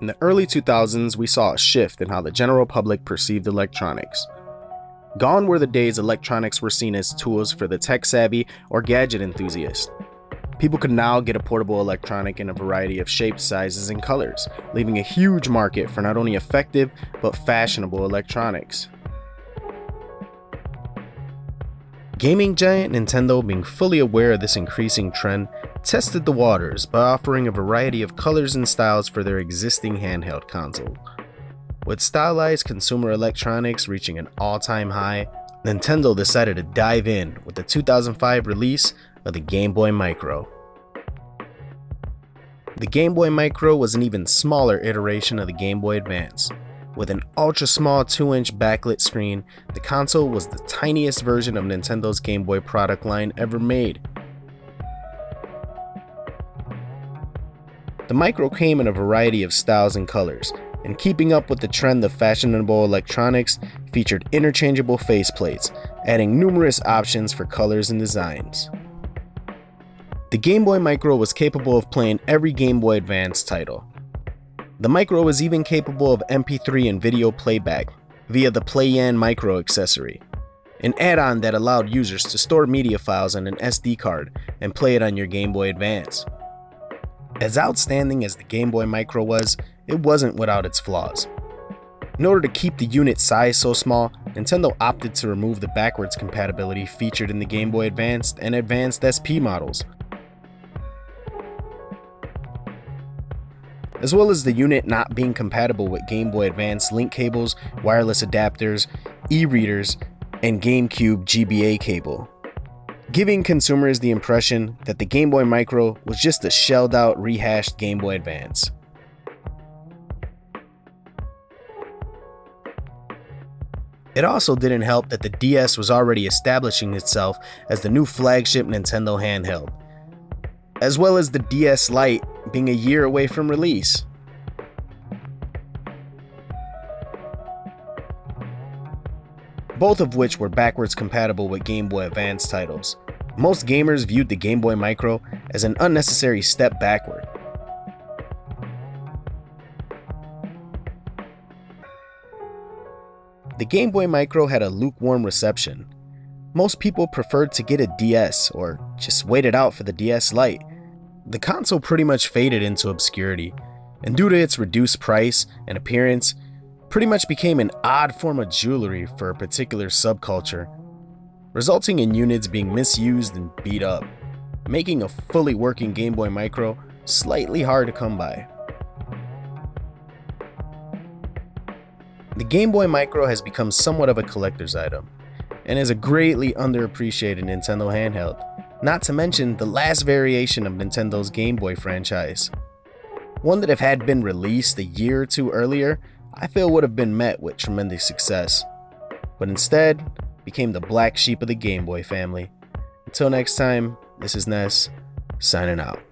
In the early 2000s, we saw a shift in how the general public perceived electronics. Gone were the days electronics were seen as tools for the tech-savvy or gadget enthusiast. People could now get a portable electronic in a variety of shapes, sizes, and colors, leaving a huge market for not only effective, but fashionable electronics. Gaming giant Nintendo, being fully aware of this increasing trend, tested the waters by offering a variety of colors and styles for their existing handheld console. With stylized consumer electronics reaching an all-time high, Nintendo decided to dive in with the 2005 release of the Game Boy Micro. The Game Boy Micro was an even smaller iteration of the Game Boy Advance. With an ultra-small 2-inch backlit screen, the console was the tiniest version of Nintendo's Game Boy product line ever made. The Micro came in a variety of styles and colors, and keeping up with the trend of fashionable electronics, featured interchangeable faceplates, adding numerous options for colors and designs. The Game Boy Micro was capable of playing every Game Boy Advance title. The Micro was even capable of MP3 and video playback via the Play-Yan Micro accessory, an add-on that allowed users to store media files on an SD card and play it on your Game Boy Advance. As outstanding as the Game Boy Micro was, it wasn't without its flaws. In order to keep the unit size so small, Nintendo opted to remove the backwards compatibility featured in the Game Boy Advance and Advanced SP models, as well as the unit not being compatible with Game Boy Advance link cables, wireless adapters, e-readers, and GameCube GBA cable, giving consumers the impression that the Game Boy Micro was just a shelled-out, rehashed Game Boy Advance. It also didn't help that the DS was already establishing itself as the new flagship Nintendo handheld, as well as the DS Lite being a year away from release. Both of which were backwards compatible with Game Boy Advance titles. Most gamers viewed the Game Boy Micro as an unnecessary step backward. The Game Boy Micro had a lukewarm reception. Most people preferred to get a DS or just wait it out for the DS Lite. The console pretty much faded into obscurity, and due to its reduced price and appearance, pretty much became an odd form of jewelry for a particular subculture, resulting in units being misused and beat up, making a fully working Game Boy Micro slightly hard to come by. The Game Boy Micro has become somewhat of a collector's item, and is a greatly underappreciated Nintendo handheld, not to mention the last variation of Nintendo's Game Boy franchise. One that if had been released a year or two earlier, I feel would have been met with tremendous success, but instead became the black sheep of the Game Boy family. Until next time, this is Ness, signing out.